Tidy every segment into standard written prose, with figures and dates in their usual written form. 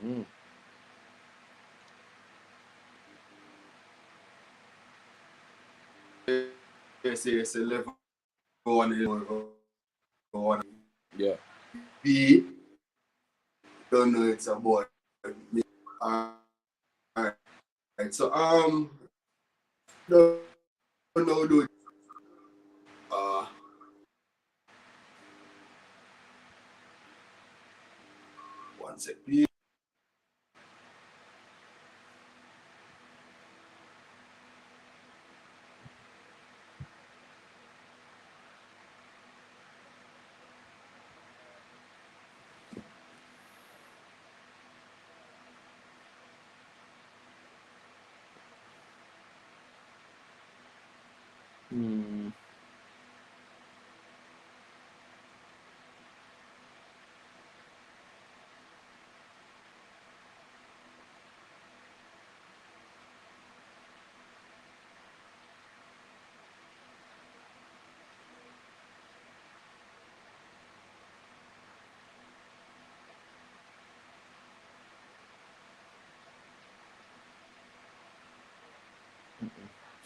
Mm. Yes, level one. Yeah. B, don't know it's about me. Alright, so don't know do uh one sec, please. Mm.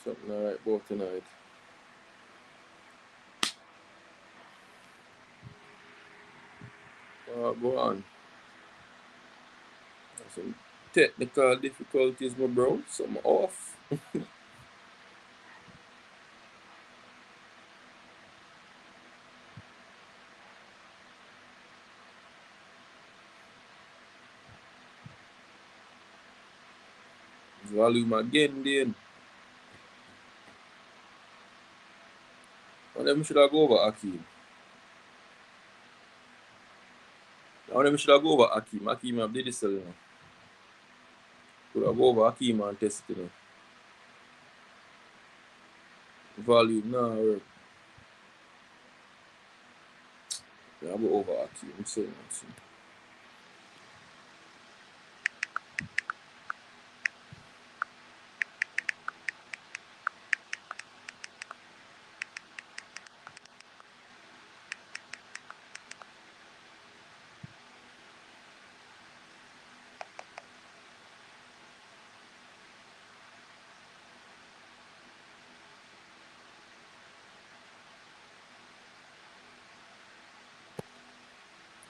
Something alright about tonight. Go on. Some technical difficulties, my bro. Some off. Volume again, then. One of them should have go over Akeem. One of them should have go over Akeem. Akeem have did this, you know. Could have go over Akeem and test it, you know. Volume now work. Yeah, I'll go over Akeem. I'm saying that.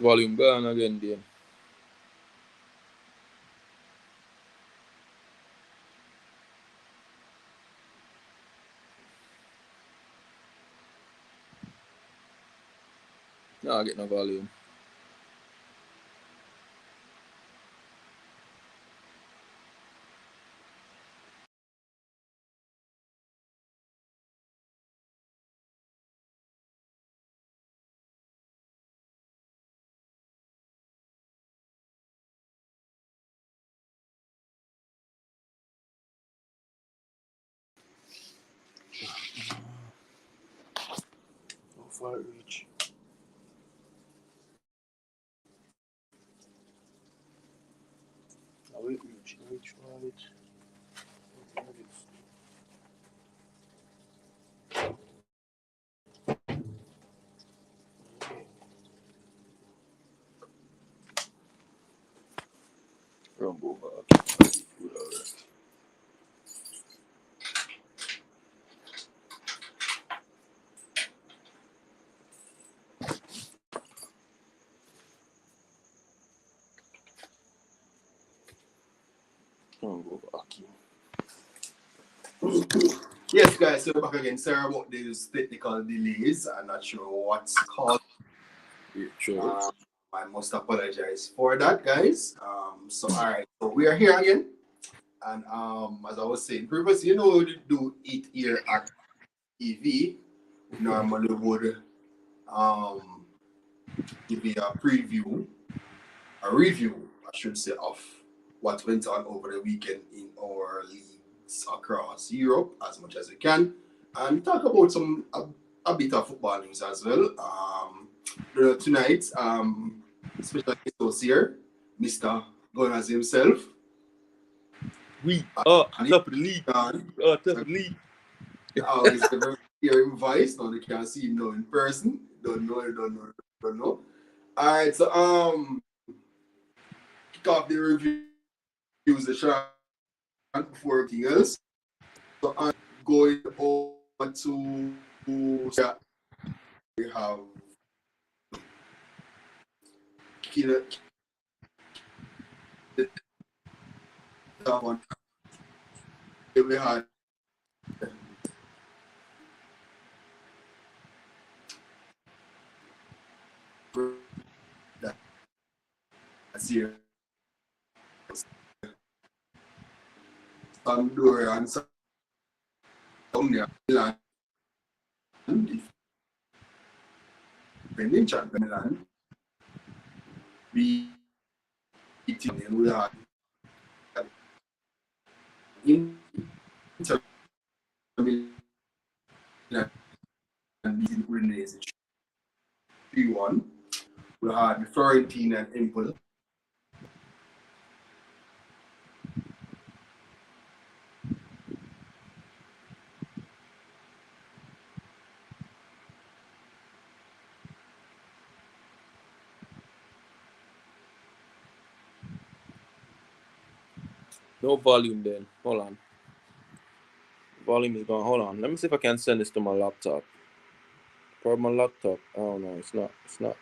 Volume gone again, then. Nah, I get no volume. How far it reach? How it reach? Reach right. Rumble back. Good alright. Rumble back. Yes, guys, so we're back again. Sorry about these technical delays. I'm not sure what's caused. Yeah, sure. I must apologize for that, guys. So all right, so we are here again, and as I was saying previously, we do it here at TV. We normally would um give you a preview, a review, I should say, of what went on over the weekend in our leagues across Europe as much as we can, and talk about a bit of football news as well. Tonight, special guest here, Mr. Gunners himself. We are And top of the league. We are top of the league. always ever hear him voice. Now they can't see him now in person. Don't know. Alright, so kick off the reviews session before everything else. So I'm going over to we have Killer one. We had that's here. Sampdoria and Milan, defending champion Milan, beating we had Inter Milan and beating Udinese 3-1. We had Fiorentina and Empoli. No volume then. Hold on. Volume is gone. Hold on. Let me see if I can send this to my laptop. Probably my laptop. Oh no, it's not. It's not.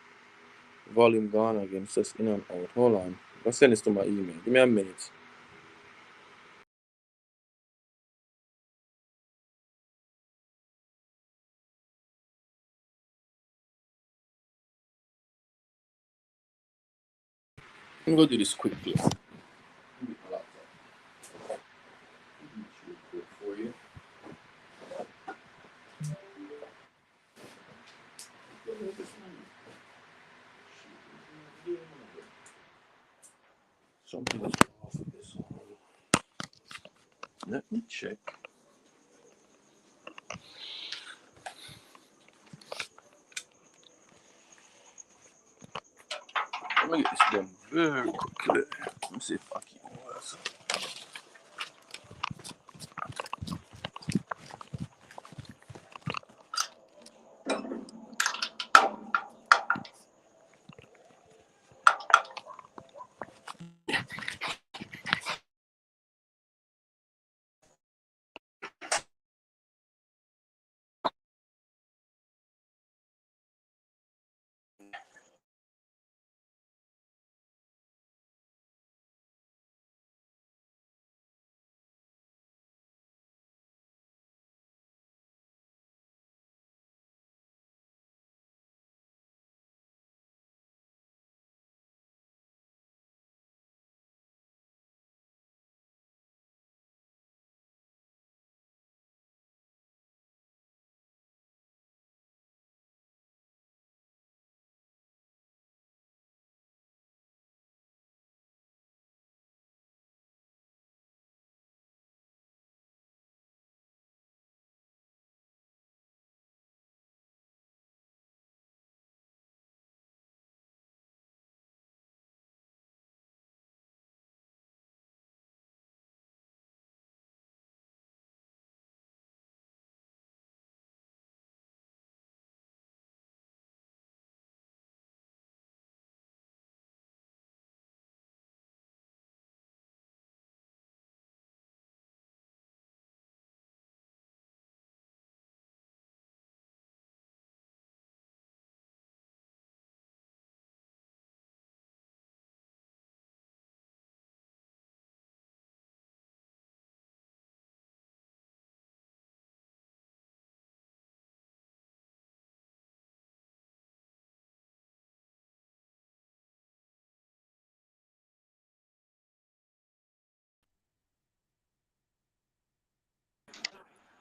Volume gone again. It says in and out. Hold on. I'll send this to my email. Give me a minute. I'm gonna do this quickly. For you. Something is off with this one. Let me check. I'm gonna get this done very quickly. Let me see if I can work.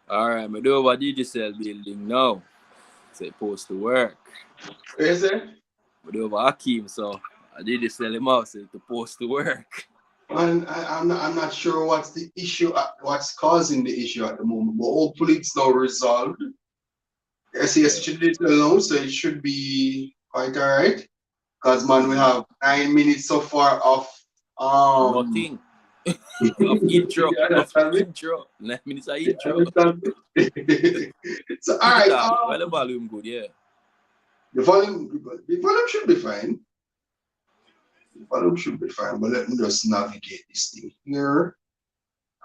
All right, I do over digital building now. So it supposed to work. What you say? I do over Hakeem, so I did this tell him out, so it's supposed to work. And I'm not sure what's the issue, what's causing the issue at the moment, but hopefully it's now resolved. SES should do it alone, so it should be quite alright. Because man, we have 9 minutes so far of Nothing. Of intro. Of intro. 9 minutes of intro. So Keep alright. it up. Well, the volume good, yeah. The volume should be fine. volume should be fine, but let me just navigate this thing here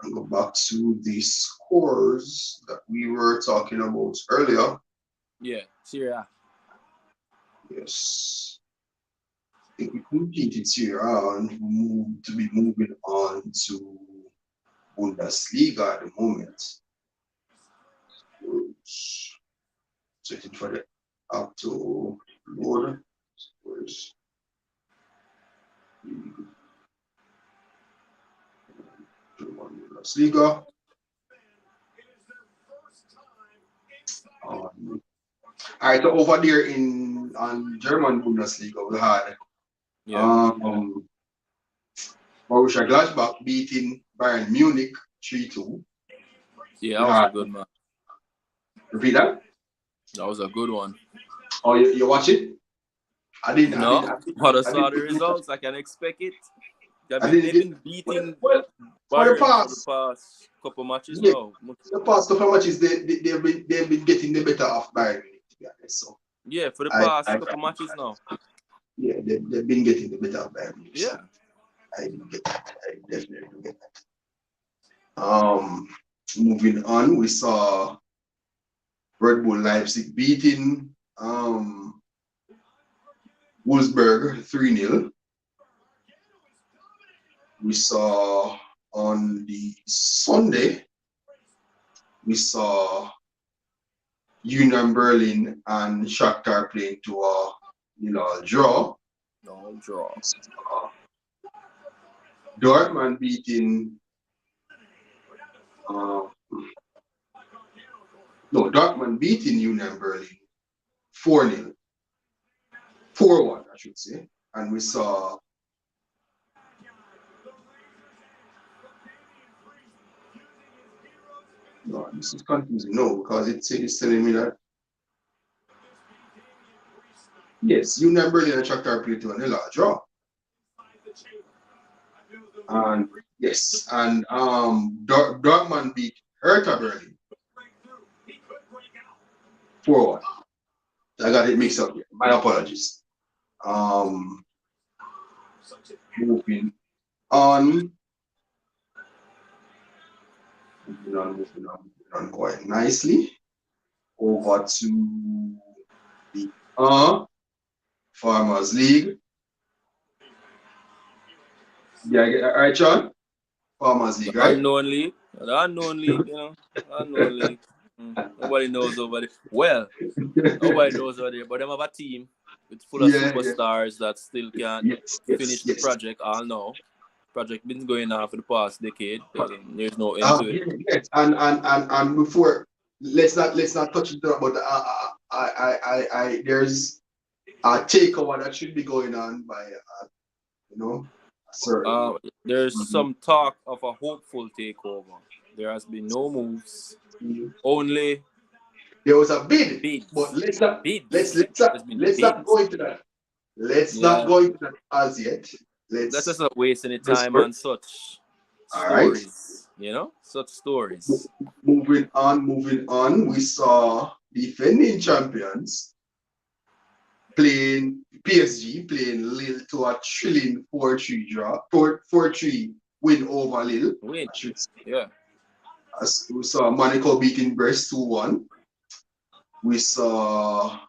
and go back to the scores that we were talking about earlier. Yeah, Syria. Yes. I think we completed Serie A and be moving on to Bundesliga at the moment. Checking for the app to load. Where's Bundesliga? All right, so over there on German Bundesliga, we had Borussia Gladbach beating Bayern Munich 3-2. Yeah, that was a good match. Repeat that? That was a good one. Oh, you watch it? I didn't. But I saw the results. I can expect it. They've been beating for Bayern the past couple matches now. The past couple of matches, they've been getting the better of Bayern Munich, to be honest. So yeah, for the past couple matches now. Yeah, they've been getting the better of Bayern Munich. Yeah, so I get that. I definitely get that. Moving on, we saw Red Bull Leipzig beating Wolfsburg 3-0. We saw on the Sunday, we saw Union Berlin and Shakhtar playing to a draw. No draw. Dortmund beating Dortmund beating Union Berlin 4-0. 4-1, I should say. And we saw this is confusing. No, because it's telling me that yes, Union Berlin and Shakhtar played to a 0 draw. And yes, and Dortmund beat Hertha Berlin 4-1. I got it mixed up here. My apologies. Moving on quite nicely over to the Farmers League. Yeah, all right, John. Farmers League, right? Unknown league, unknown league. Nobody knows over there. Well, nobody knows over there, but them have a team with full of superstars that still can't finish the project. All know. Project been going on for the past decade. There's no end to it. Yes. And before, let's not touch it up, but there's a takeover that should be going on by certain. There's some talk of a hopeful takeover. There has been no moves. Only there was a bid, bids. But let's not go into that. Let's not go into that as yet. Let's just not waste any time on such stories. Right. Such stories. Moving on. We saw defending champions PSG playing Lille to a thrilling 4-3 draw, 4-3 win over Lille. Yeah. As we saw Monaco beating Brest 2-1. We saw,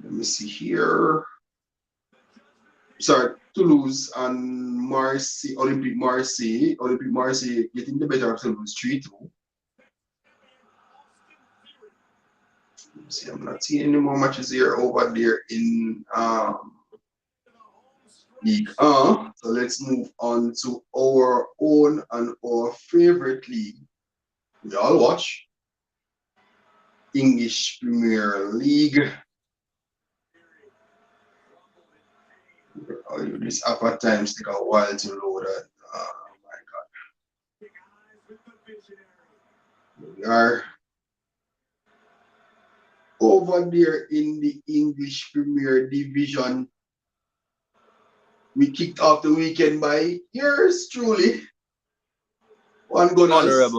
let me see here. Sorry, Toulouse and Marseille, Olympique Marseille getting the better of Toulouse 3-2. See, I'm not seeing any more matches here over there in League 1. So let's move on to our own and our favorite league. We all watch English Premier League. This app at times take a while to load it. Oh my God. Here we are. Over there in the English Premier Division, we kicked off the weekend by yours truly. One Gunners.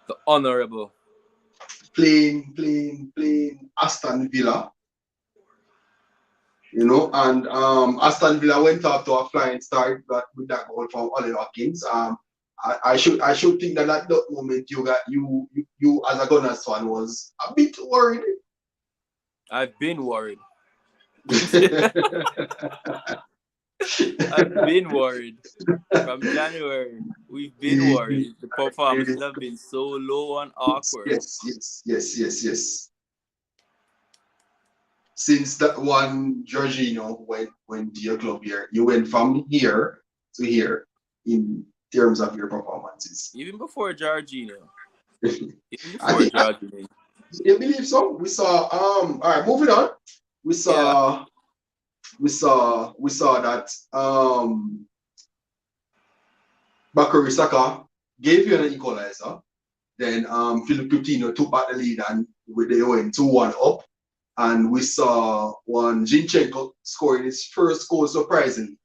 The honorable. Playing Aston Villa. You know, and Aston Villa went off to a flying start with that goal from Ollie Watkins. I should think that at that moment you as a Gunners fan was a bit worried. I've been worried. I've been worried from January. We've been worried. The performances have been so low and awkward. Yes. Since that one Jorginho went to your club here, you went from here to here in terms of your performances. Even before Jorginho. Even I before think Jorginho. you believe so. We saw all right, moving on. We Yeah. saw that Bakary Saka gave you an equalizer. Then Philip Coutinho took back the lead and they went 2-1 up. And we saw one Zinchenko scoring his first goal surprisingly.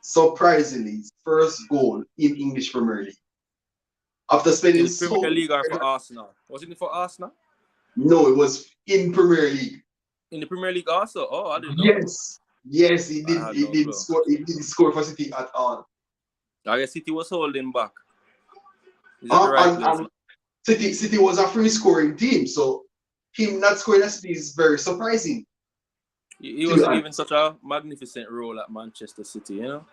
His first goal in English Premier League. After spending In the Premier so League or for Arsenal? Wasn't it for Arsenal? no, it was in Premier League. In the Premier League also? Oh, I didn't know. Yes, he I did. had He no did clue. score. He didn't score for City at all. I guess City was holding back. Is that the right place? City was a free scoring team, so him not scoring at City is very surprising. He wasn't given such a magnificent role at Manchester City, you know?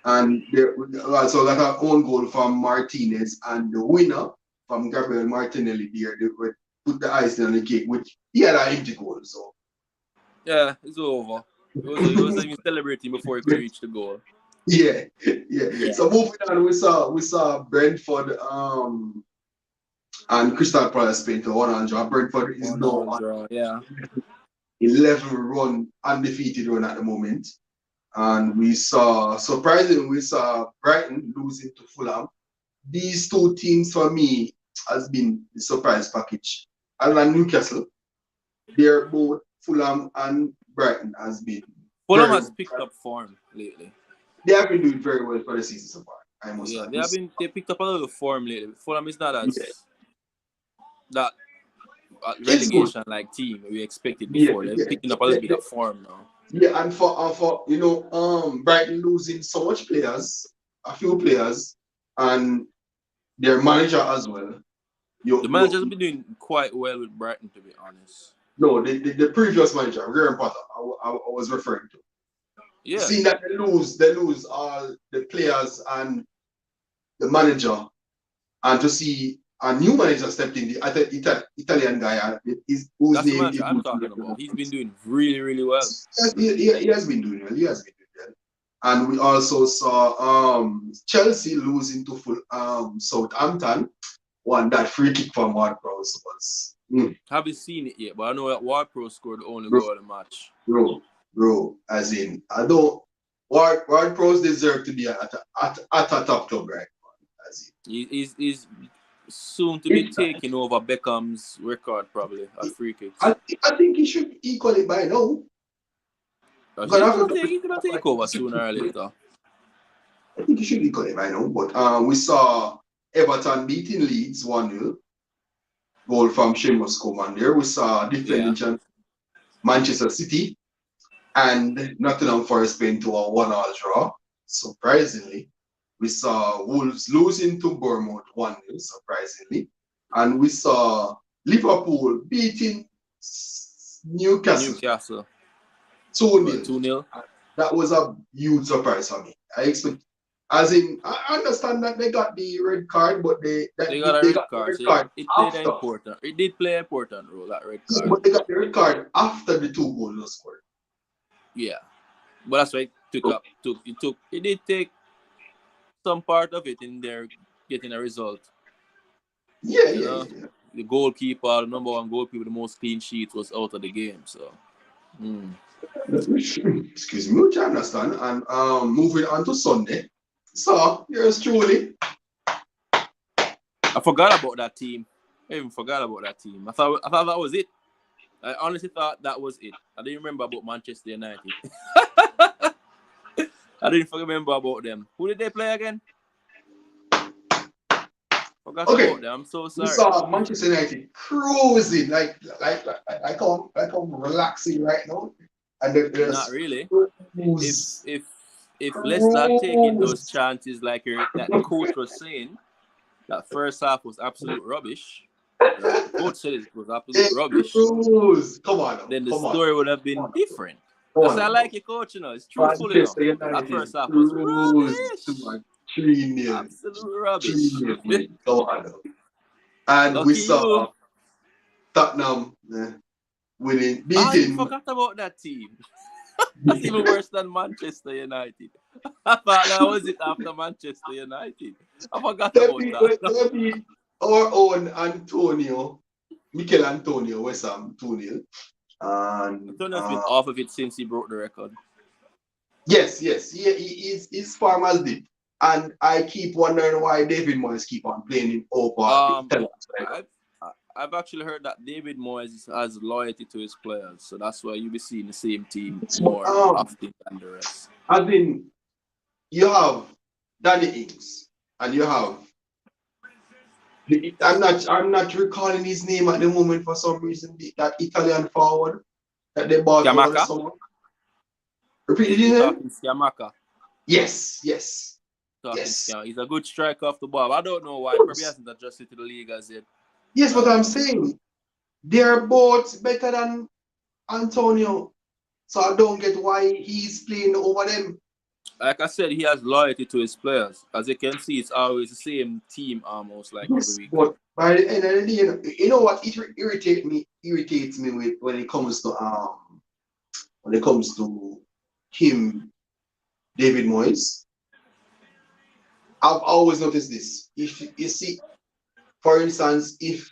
And there also got an own goal from Martinez, and the winner from Gabriel Martinelli there. They would put the icing on the cake, which he had an empty goal. So yeah, it's over. He was even celebrating before he could reach the goal. Yeah. So moving on, we saw Brentford and Crystal Palace playing to 100. Brentford is now on 11 run undefeated run at the moment. And surprisingly, we saw Brighton losing to Fulham. These two teams for me has been the surprise package. And Newcastle, they're both Fulham and Brighton has been. Fulham has picked up form lately. They have been doing very well for the season so far. I must say. They picked up a little form lately. Fulham is not as that relegation like team we expected before. They're picking up a little bit of form now. Yeah, and for Brighton losing so much players, a few players, and their manager as well. The manager's been doing quite well with Brighton, to be honest. No, the previous manager, Graham Potter, I was referring to. Yeah. Seeing that they lose all the players and the manager, and to see a new manager stepped in, the Italian guy, whose That's name the manager I'm talking about. He's been doing really, really well. He has been doing well. And we also saw Chelsea losing to Southampton. One that free kick from Ward-Prowse was. Haven't seen it yet, but I know that Ward-Prowse scored the only goal of the match. Bro, as in, I don't. Ward-Prowse deserve to be at a top club, right? As in. He's soon to be taking over Beckham's record, probably at free kicks. I think he should equal it by now. He's gonna take over sooner or later. I think he should equal it by now. But we saw Everton beating Leeds 1-0. Goal from Seamus Coman there. We saw defending champion Manchester City and Nottingham Forest playing to a 1-1 draw. Surprisingly, we saw Wolves losing to Bournemouth 1-0, surprisingly. And we saw Liverpool beating Newcastle 2-0. That was a huge surprise for me. I understand that they got the red card, but they got a red card. It did play an important role, that red card. But they got the red card after the 2 goals were scored. Yeah. But that's why it did take some part of it in there getting a result. Yeah. The goalkeeper, the number 1 goalkeeper, the most clean sheets was out of the game. So excuse me, which I understand. And moving on to Sunday. So yours truly. I forgot about that team. I even forgot about that team. I thought that was it. I honestly thought that was it. I didn't remember about Manchester United. I didn't remember about them. Who did they play again? Forgot about them. I'm so sorry. We saw Manchester United cruising like I'm relaxing right now. and they Not just really. cruise. If Leicester had taken those chances like that the coach was saying, that first half was absolute rubbish. Like the coach said, it was absolute rubbish. Cruise. Come on now. Then the Come on. story would have been different. Come That's on why I now. like your coach, It's truthful, Manchester That United first half was cruise to rubbish. a 3-0. Absolute rubbish. 3-0. Come on now. And we Lucky you. saw Tottenham winning, Ah, you beating. forgot about that team. That's even worse than Manchester United. I thought that was it after Manchester United. I forgot They about that. they beat our own Antonio, Mikel Antonio, West Ham 2-0. And Antonio's been off of it since he broke the record. yes, his farm has dip. And I keep wondering why David Moyes keep on playing him over. I've actually heard that David Moyes has loyalty to his players, so that's why you'll be seeing the same team more often than the rest. I think you have Danny Ings and you have I'm not recalling his name at the moment for some reason. That Italian forward that they bought over the summer. Repeat his name? Scamacca. Yes. He's a good striker off the ball. I don't know why. Probably hasn't adjusted to the league as yet. Yes, but I'm saying they're both better than Antonio. So I don't get why he's playing over them. Like I said, he has loyalty to his players. As you can see, it's always the same team almost like every week. But by the end of the day, you know what irritates me with when it comes to him, David Moyes. I've always noticed this. If you see, for instance, if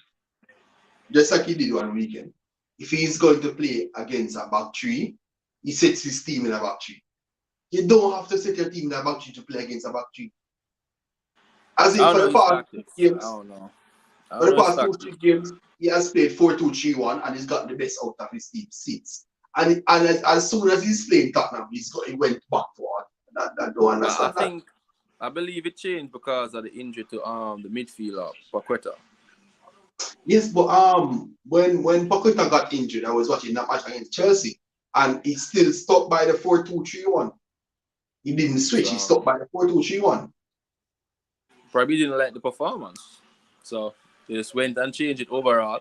just like he did one weekend, if he's going to play against a back three, he sets his team in a back three. You don't have to set your team in a back three to play against a back three. As in for the past games, for the past 2-3 games, he has played 4-2-3-1 and he's got the best out of his team seats. And as soon as he's playing Tottenham, he went back forward. That don't understand. I believe it changed because of the injury to the midfielder Paqueta. Yes, but when Paqueta got injured, I was watching that match against Chelsea, and he still stuck by the 4-2-3-1. He didn't switch. He stuck by the 4-2-3-1. Probably didn't like the performance, so they just went and changed it overall.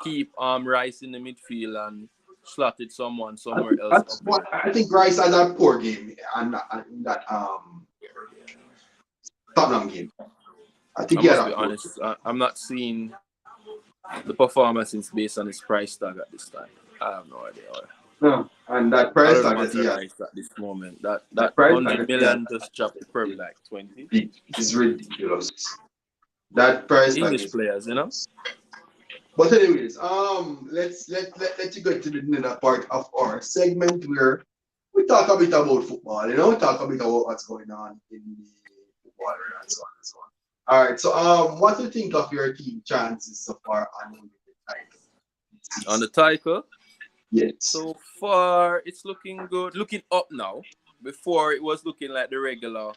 Keep Rice in the midfield and slotted someone somewhere else. I think Rice had a poor game in that Tottenham game. I must be honest. I'm not seeing the performance is based on his price tag at this time. I have no idea. No, and that price tag at this moment. That 100 million just dropped to probably like 20. It's ridiculous. That price English tag players, you know. But anyways, let's you go to the next part of our segment where we talk a bit about football. You know, we talk a bit about what's going on in the football and so on and so on. All right. So, what do you think of your team chances so far on the title? On the title? Yes. So far, it's looking good. Looking up now. Before, it was looking like the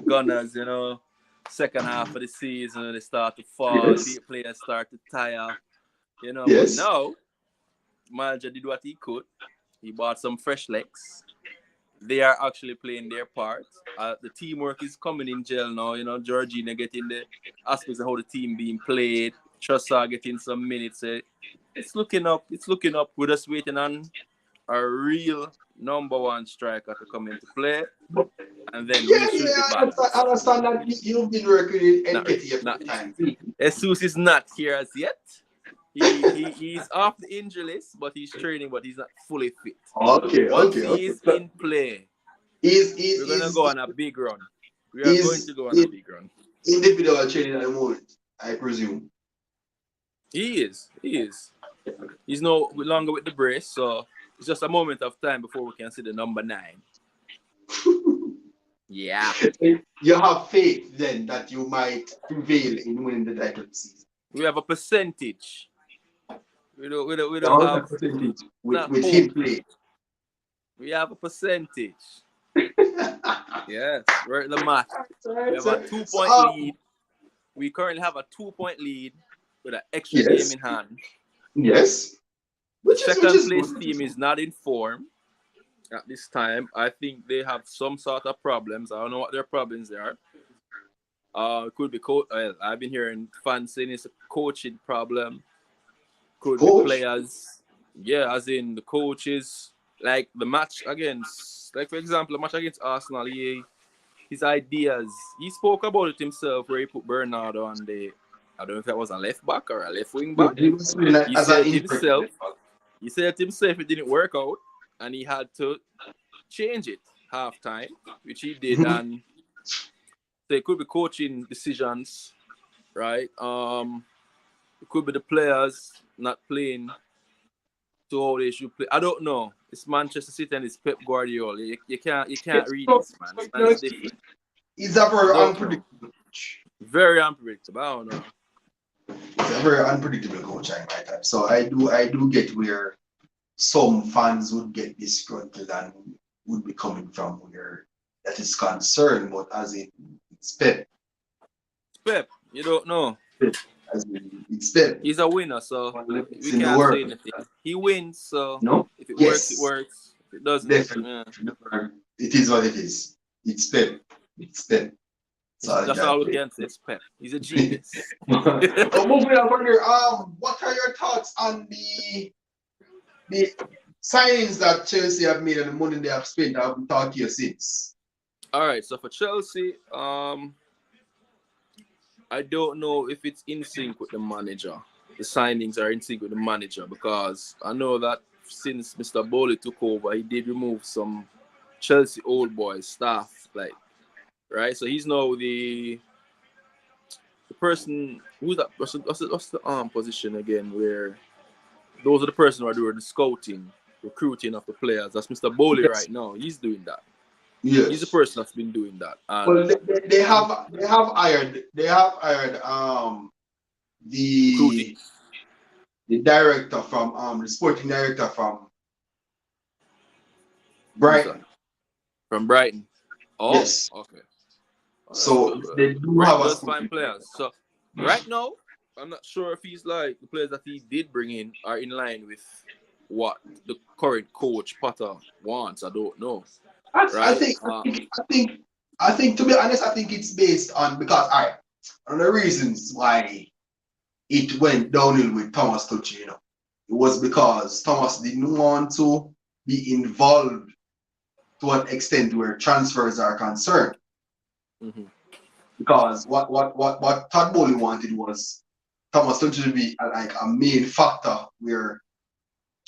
Gunners, you know. Second half of the season, they start to fall. Players start to tire. You know. Yes. But now, manager did what he could. He bought some fresh legs. They are actually playing their part. The teamwork is coming in gel now. You know, Georgina getting the aspects of how the team being played. Trossard getting some minutes. It's looking up. It's looking up. We're just waiting on a real number one striker to come into play. And then I understand that you've been working in NKT for time. Jesus is not here as yet. He's off the injury list, but he's training, but he's not fully fit. Once he's in play, we're going to go on a big run. We are going to go on a big run. Individual training at the moment, I presume. He is. He's no longer with the brace, so it's just a moment of time before we can see the number 9. Yeah. You have faith then that you might prevail in winning the title season. We have a percentage. We don't have a percentage with him playing. We have a percentage. Yes, we're at the match. We have a 2-point lead. We currently have a 2-point lead with an extra game in hand. Yes. The second place team is not in form. at this time. I think they have some sort of problems. I don't know what their problems are. It could be well, I've been hearing fans saying it's a coaching problem. Could be Coach. players. Yeah, as in the coaches. Like the match against, like for example, the match against Arsenal. His ideas. He spoke about it himself, where he put Bernardo on the. I don't know if that was a left back or a left wing Yeah, back. he was playing like, He as an said input. himself. He said himself it didn't work out, and he had to change it half time, which he did, and so it could be coaching decisions, right? It could be the players not playing to how they should play. I don't know. It's Manchester City and it's Pep Guardiola. You can't read this man. This man is different. He's a I very don't know. unpredictable coach. Very unpredictable. I don't know. He's a very unpredictable coach at my time. So I do get where some fans would get disgruntled and would be coming from where that is concerned, but as in it's Pep. Pep, you don't know. As in it's Pep. He's a winner, so It's we in the can't say world. anything. He wins, so No? if it works, it Yes. works. If it doesn't, Definitely. yeah. It is what it is. It's Pep. It's Pep. That's all we can say. It's Pep. He's a genius. So moving on from here, what are your thoughts on the signings that Chelsea have made and the money they have spent? I haven't talked to you since. All right, so for Chelsea, I don't know if it's in sync with the manager. The signings are in sync with the manager because I know that since Mr. Bowley took over, he did remove some Chelsea old boys staff, like right. So he's now the person who's that person. What's the position again? Where those are the person who are doing the scouting, recruiting of the players. That's Mr. Bowley right now. He's doing that. Yes. He's the person that's been doing that. And well, they have hired the director from the sporting director from Brighton. From Brighton. Oh, yes. Okay. So they do Brighton have does find players. So right now, I'm not sure if he's like the players that he did bring in are in line with what the current coach Potter wants. I don't know. I think to be honest, I think it's based on because one of the reasons why it went downhill with Thomas Tuchel, it was because Thomas didn't want to be involved to an extent where transfers are concerned. Mm-hmm. Because what Todd Bowley wanted was Thomas Tuchel to be like a main factor where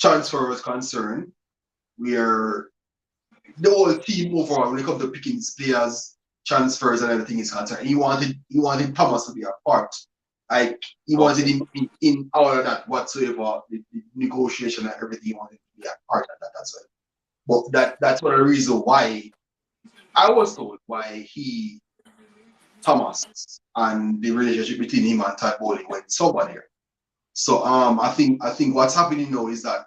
transfer was concerned, where the whole team overall, when it comes to picking players, transfers, and everything is concerned, he wanted Thomas to be a part. Like he wanted him in all of that whatsoever, the negotiation and everything. He wanted to be a part of that as well. But that's one of the reasons why I was told why Thomas and the relationship between him and Todd Bowley went somewhere there. So I think what's happening now is that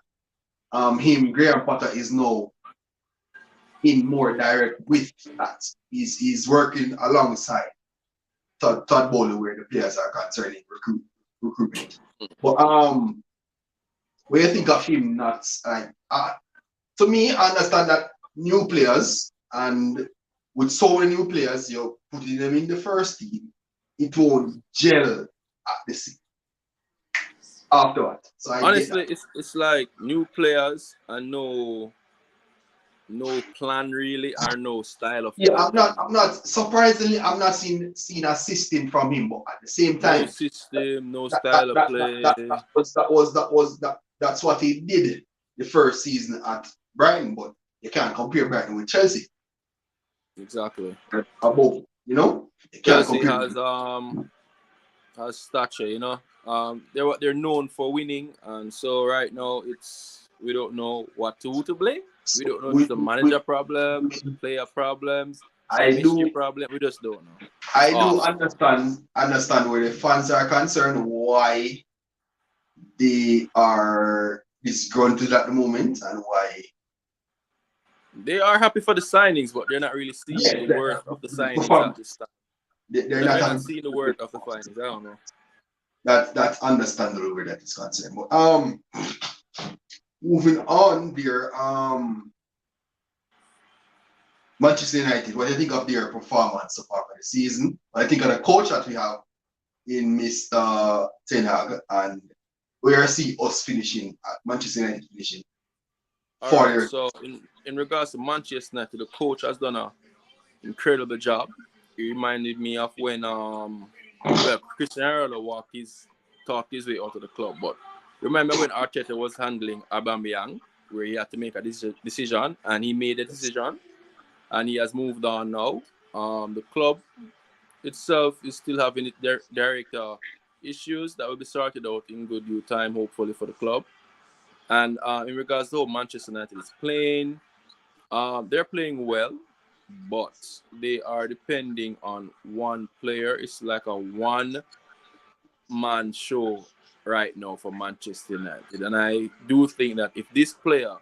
Graham Potter is now in more direct with that. He's working alongside Todd Bowley where the players are concerned in recruitment. But what do you think of him not like to me, I understand that new players and with so many new players, you're putting them in the first team, it won't gel at the afterward. So honestly, it's like new players and no plan really or no style of play. I'm not surprisingly I'm not seeing a system from him, but at the same time, no system, no style of play. That's what he did the first season at Brighton, but you can't compare Brighton with Chelsea. Exactly. Above, Chelsea has stature, they're known for winning, and so right now we don't know who to blame. We don't know if it's the manager problem, the player problems, chemistry problem. We just don't know. I do understand where the fans are concerned, why they are disgruntled at the moment, and why they are happy for the signings, but they're not really seeing the worth of the signings at this time. They're not seeing the worth of the signings. I don't know. That's understandable where that is concerned. But moving on there, Manchester United, what do you think of their performance so far for the season? I think of the coach that we have in Mr. Ten Hag, and where I see us finishing at Manchester United finishing All right. for So in regards to Manchester United, the coach has done a incredible job. He reminded me of when well, Cristiano Ronaldo talked his way out of the club. But remember when Arteta was handling Aubameyang, where he had to make a decision, and he made a decision, and he has moved on now. The club itself is still having director issues that will be sorted out in good due time, hopefully for the club. And in regards to how Manchester United is playing, they're playing well, but they are depending on one player. It's like a one-man show right now for Manchester United. And I do think that if this player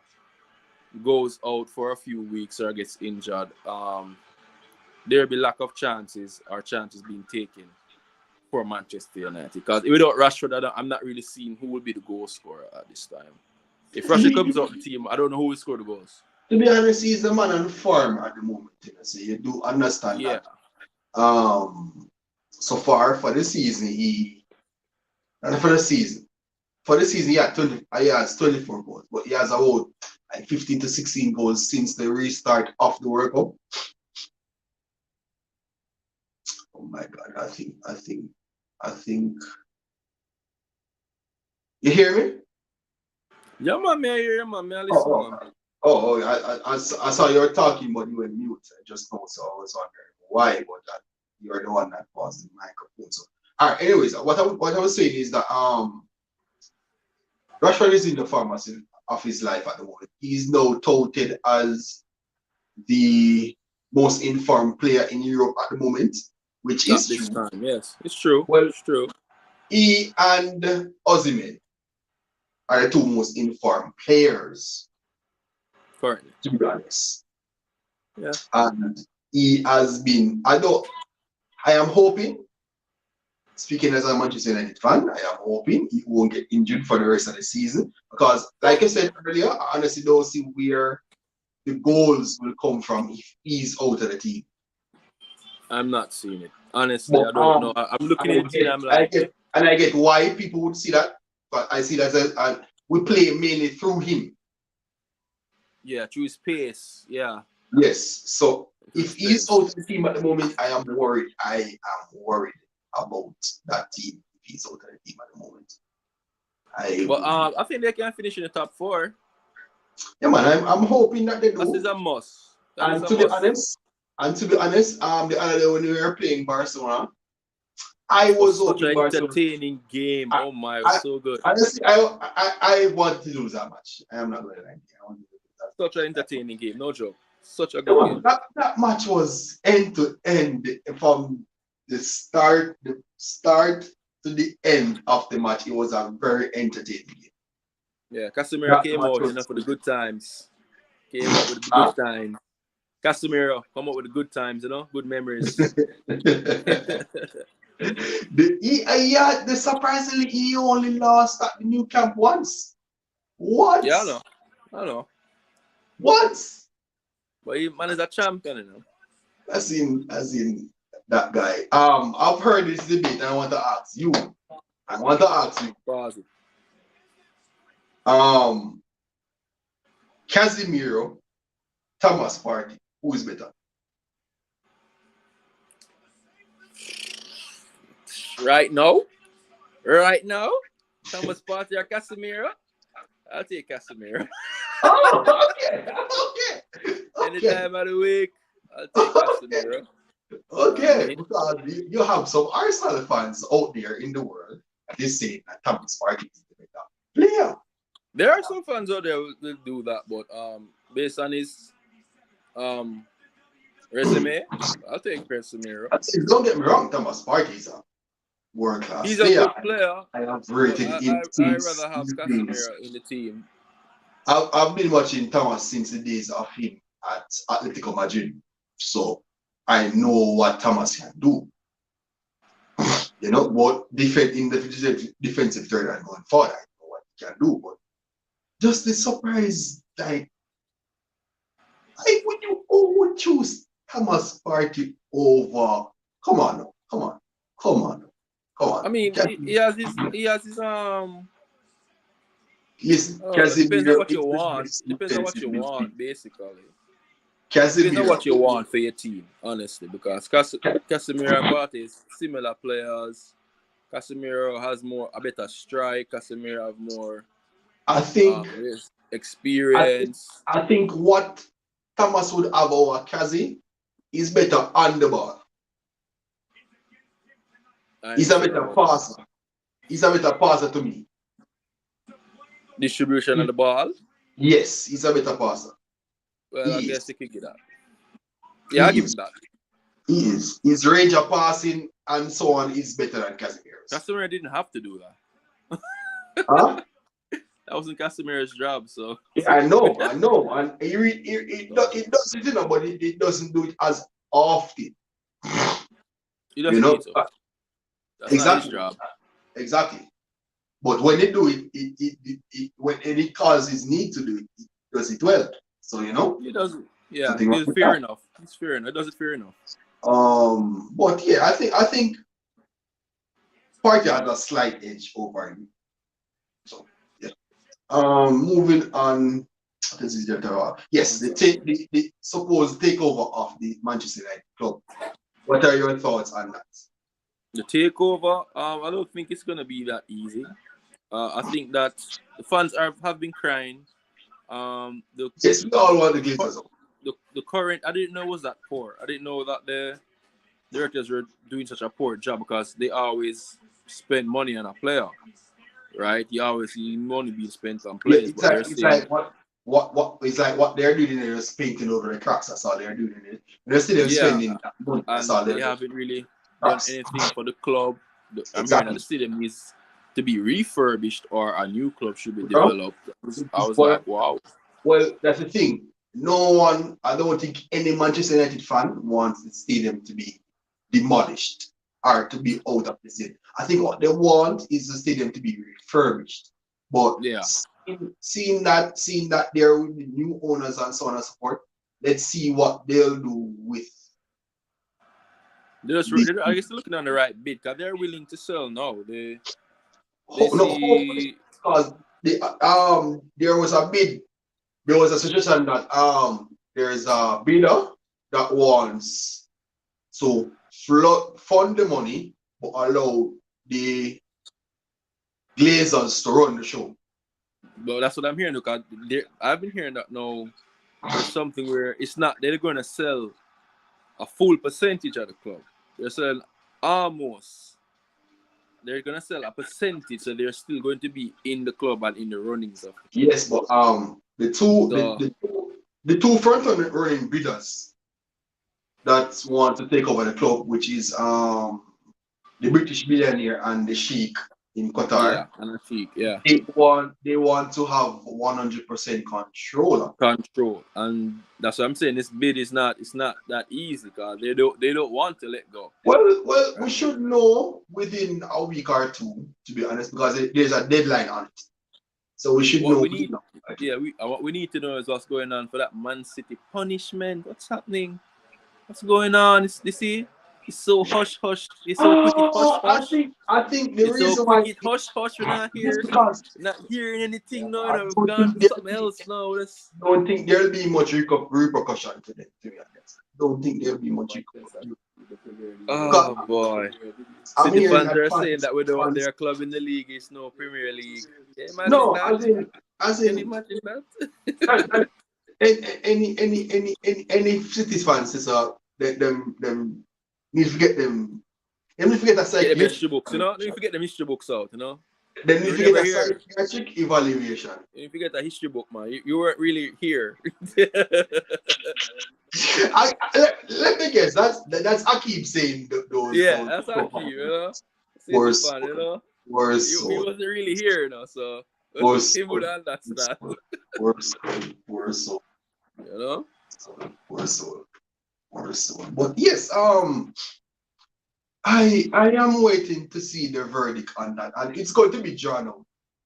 goes out for a few weeks or gets injured, there'll be lack of chances or chances being taken for Manchester United. Because without Rashford, I'm not really seeing who will be the goal scorer at this time. If Rashford comes out the team, I don't know who will score the goals. to be honest, he's the man on form at the moment. So you do understand that. So far for the season, he has 24 goals, but he has about like 15 to 16 goals since the restart of the World Cup. Oh my God! I think. You hear me? Yeah, man, I hear you, man. I listen, man. I saw you were talking, but you were mute just now, so I was wondering why, but you're the one that paused the microphone. So, all right. Anyways, what I was saying is that Rashford is in the form of his life at the moment. He's now touted as the most informed player in Europe at the moment, which is this true. time, yes, it's true. Well, it's true. He and Osimhen are the two most informed players. Currently. To be honest. Yeah. And he has been, although I am hoping, speaking as a Manchester United fan, I am hoping he won't get injured for the rest of the season. Because, like I said earlier, I honestly don't see where the goals will come from if he's out of the team. I'm not seeing it. Honestly, I don't know. I'm looking into it, I'm like... I get why people would see that, but I see that as we play mainly through him. Yeah, through his pace, yeah. Yes, so if he's out of the team at the moment, I am worried. I am worried about that team if he's out of the team at the moment. I think they can finish in the top 4. Yeah, man, I'm hoping that they do. That is a must. And to be honest, the other day when we were playing Barcelona, I was such an Barcelona. Entertaining game. Oh my, it was so good. Honestly, I wanted to lose that match. I am not going to lie. Such an entertaining game, no joke. Such a good game. That match was end to end from the start to the end of the match. It was a very entertaining game. Yeah, Casemiro came out for the good times. Came out with the good times. Casemiro come up with the good times, good memories. Surprisingly, he only lost at the new camp once. Once. Yeah, I know. Once. But man is a champion, As in that guy. I've heard this debate and I want to ask you. Pause it. Casemiro, Thomas Partey, who is better? Right now, Thomas Partey or Casemiro? I'll take Casemiro. Oh, okay. Any time of the week, I'll take Casemiro. Okay, because you have some Arsenal fans out there in the world that is saying that Thomas Partey is the better player. There are some fans out there who will do that, but based on his resume, I'll take Casemiro. Don't get me wrong, Thomas Partey is a world class. He's a good player. I have rated him. I'd rather have Casemiro in the team. I've been watching Thomas since the days of him at Atletico Madrid, so I know what Thomas can do. What in the defensive third and going forward, I know what he can do. But just the surprise, like when you own can't choose Thomas Partey over. Come on, come on, come on, come on. I mean, he has his Listen, depends on Casemiro what you is the want. best Depends on what defensive you midfielder. want, basically. Depends on Casemiro, what you want for your team, honestly, because Casemiro and Partey is similar players. Casemiro has a better strike. Casemiro have more I think, I think, experience. I think what Thomas would have over Kazi is better on the ball. I He's ain't a sure better about that. passer. He's a better passer to me. Distribution of the ball. Yes, he's a better passer. Well, I He guess is. you could get that. He Yeah, I give him is. that. He is. His range of passing and so on is better than Casemiro's. Casemiro didn't have to do that. Huh? That wasn't Casemiro's job, so. I know, and it does it, but it doesn't do it as often. He doesn't need to. That's exactly, not his job. exactly. But when they do it, when it causes need to do it, it does it well. So He doesn't. Yeah, nothing wrong it's with fair that. enough. It's fair enough. It does it fair enough. But yeah, I think Partey has a slight edge over him. So yeah. Moving on. This is yes, the supposed takeover of the Manchester United club. What are your thoughts on that? The takeover, I don't think it's gonna be that easy. I think that the fans have been crying. Yes, we all want the Glazers out. The current, I didn't know it was that poor. I didn't know that the directors were doing such a poor job because they always spend money on a player, right? You always see money being spent on Yeah, players, but they're it's saying like what it's like what they're doing. They're just painting over the cracks. That's all they're doing. They're still yeah, spending money. That's and all they're they doing. haven't really done anything for the club. I'm hearing that Exactly. the stadium needs to be refurbished or a new club should be Well, developed. I was like, wow. well, that's the thing. No one, I don't think any Manchester United fan wants the stadium to be demolished or to be out of the stadium. I think what they want is the stadium to be refurbished. But Yeah, seeing that there will be new owners and so on and so forth, let's see what they'll do with I this. guess they're looking on the right bit because they're willing to sell now. They No, hopefully, see, because there was a bid. There was a suggestion that there's a bidder that wants to fund the money but allow the Glazers to run the show. but that's what I'm hearing. Because I've been hearing that now. There's something where it's not they're going to sell a full percentage of the club. They're selling almost. They're going to sell a percentage, so they're still going to be in the club and in the runnings of the club. Yes, but the two front running bidders that want to take over the club, which is the British billionaire and the Sheikh in Qatar. Yeah, and I think They want to have 100% control. Control, and that's what I'm saying. This bid is not that easy because they don't want to let go. Well, right. We should know within a week or two, to be honest, because there's a deadline on it. So we should know. What we need to know is what's going on for that Man City punishment. What's happening? What's going on? It's so hush hush. It's so quick hush hush. I think the it's reason so quick hush hush. We're not here. Not hearing anything. No, we've gone to something else now. Don't think there'll be much repercussion to them. To be honest, don't think there'll be much repercussion. Oh boy! City fans are saying that we don't want their club in the league. It's no Premier League. No, that? as in, imagine that? any City fans is them need to get them. Let me forget that psychiatric. Get the history books, Let me forget the history books out, Then need to get a psychiatric evaluation. You forget the history book, man. You weren't really here. Let me guess. That's Akib saying those. Yeah, that's Akib, Worse, worse. He wasn't really here, so worse, he would understand. Worse. Worse. But yes, I am waiting to see the verdict on that, and it's going to be drawn out.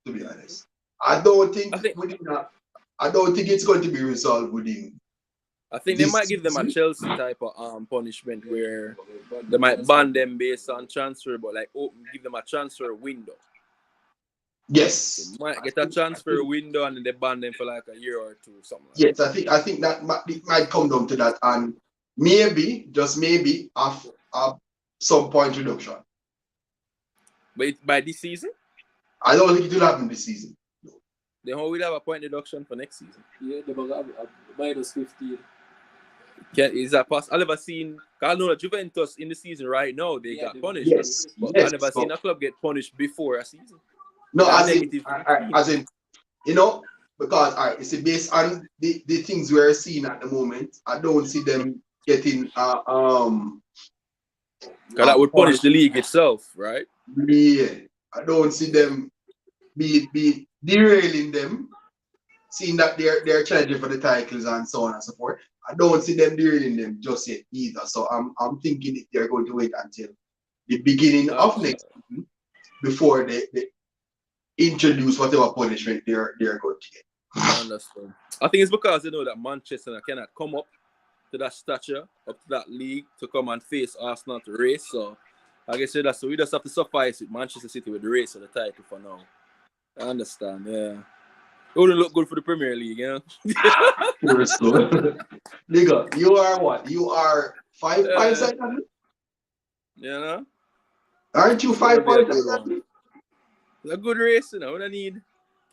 To be honest, I don't think it's going to be resolved within I think they this might give them a season. Chelsea type of punishment where they might ban them based on transfer, but like give them a transfer window. Yes. They might get a transfer window and then they ban them for like a year or two, something like Yes, I think that it might come down to that, and maybe, just maybe, some point reduction. But by this season, I don't think it will happen this season. then how will have a point deduction for next season? Yeah, they will have a -15. Is that possible? I never seen. I know that Juventus in the season right now they got punished. Yes, But yes. I never seen a club get punished before a season. No, That as in, negative as in, you know, because all right, you see, based on the things we're seeing at the moment, I don't see them getting Because that would punish the league itself, right? Yeah, I don't see them be derailing them, seeing that they're challenging for the titles and so on and so forth. I don't see them derailing them just yet either. So I'm thinking if they're going to wait until the beginning of next season before they introduce whatever punishment they're going to get. I understand. I think it's because they know that Manchester cannot come up to that stature, up to that league to come and face Arsenal to race. So like I said, that's so we just have to suffice with Manchester City with the race of the title for now. I understand, yeah. It wouldn't look good for the Premier League, you know? Nigga, you are what? You are 5 points ahead of me? You know? Aren't you 5 points ahead of me? It's a good race, you know. We don't need.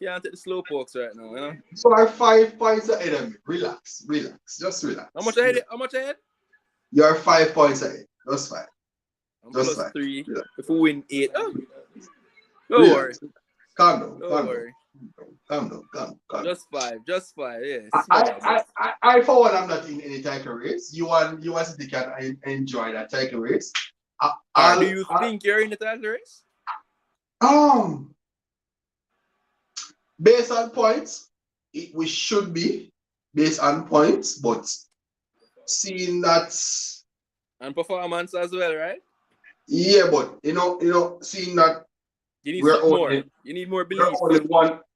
Can't take the slow pokes right now, you know? So are 5 points ahead of me. Relax. Just relax. How much ahead? How much ahead? You are 5 points ahead. Just fine. I'm Just plus fine. 3. Yeah. If we win 8. Don't Relax. worry. Calm down. Don't worry. Calm down. Just 5. Yeah. I for one, I'm not in any title race. You want City can enjoy that title race. Do you think you're in the title race? Based on points, we should be based on points, but seeing that and performance as well, right? Yeah, but you know, seeing that you need more. You need more belief.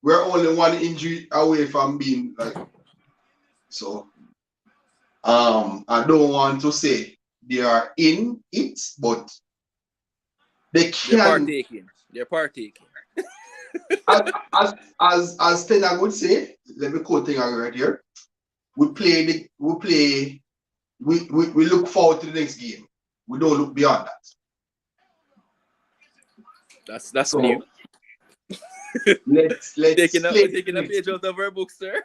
We're only one injury away from being like. So, I don't want to say they are in it, but they can. They're partaking. as Tenag would say, let me quote Tenag right here. We look forward to the next game. We don't look beyond that. That's so, new. let's taking a page out of our book, sir.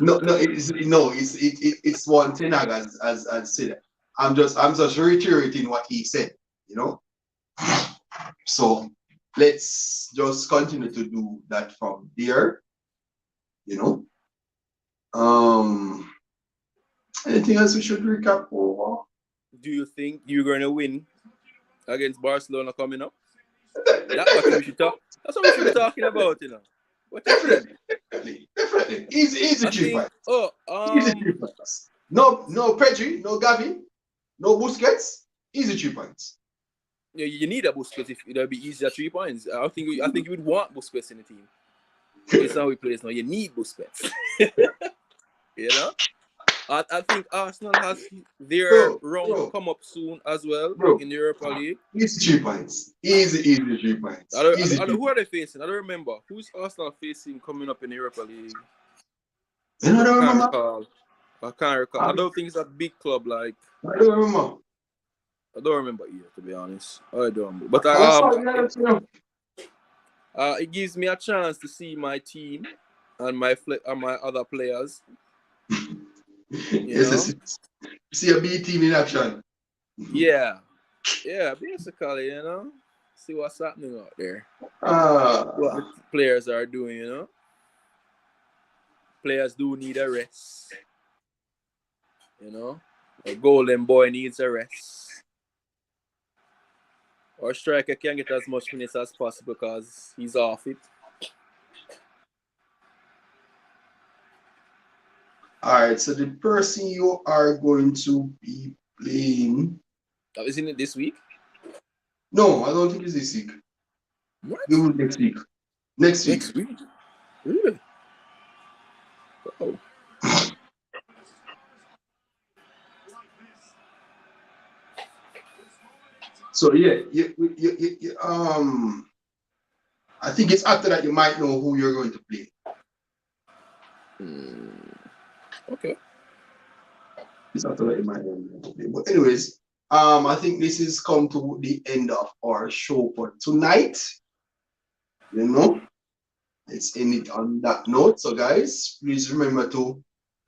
No, it's one Tenag as said. I'm just reiterating what he said, you know. So let's just continue to do that from there, you know. Anything else we should recap over? Do you think you're going to win against Barcelona coming up? That's what we should talk. That's what we should be talking about, you know. Definitely. Easy 3 points. Easy 3 points. No Pedri, no Gavi, no Busquets. Easy 3 points. Yeah, you need a Busquets if it'll be easier 3 points. I think you would want Busquets in the team. It's how we play now. You need Busquets. You know? I think Arsenal has their round come up soon as well in the Europa League. Easy 3 points. Easy 3 points. Who are they facing? I don't remember. Who's Arsenal facing coming up in the Europa League? I can't recall. I don't think it's a big club like. I don't remember. I don't remember either, to be honest. I don't. But it gives me a chance to see my team and my other players. See a B team in action. Yeah, basically, you know, see what's happening out there. What the players are doing, you know. Players do need a rest. You know, a golden boy needs a rest. Our striker can get as much minutes as possible because he's off it. Alright, so the person you are going to be playing. Isn't it this week? No, I don't think it's this week. What? Next week. Next week. Really? Oh. So yeah, I think it's after that you might know who you're going to play. Okay. It's after that you might know who you're going to play. But anyways, I think this is come to the end of our show for tonight. You know, let's end it on that note. So guys, please remember to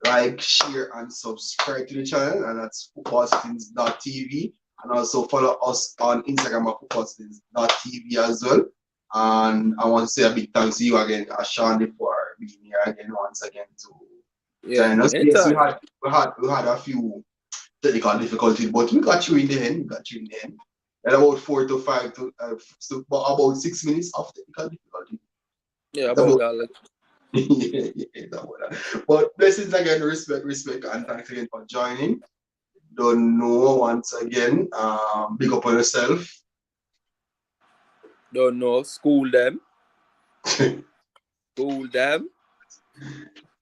like, share, and subscribe to the channel, and that's FootballsettingsTV. And also follow us on Instagram at FootballsettingsTV as well. And I want to say a big thanks to you again, Ashandi, for being here again once again to Yeah. join us. Yes, Anytime. we had a few technical difficulties, but we got you in the end. We got you in the end. And about 4 to 5 to about 6 minutes of technical difficulty. Yeah, It's about about that. Like, but blessings again, respect, and thanks again for joining. Don't know once again. Big up on yourself. don't know. School them. School them.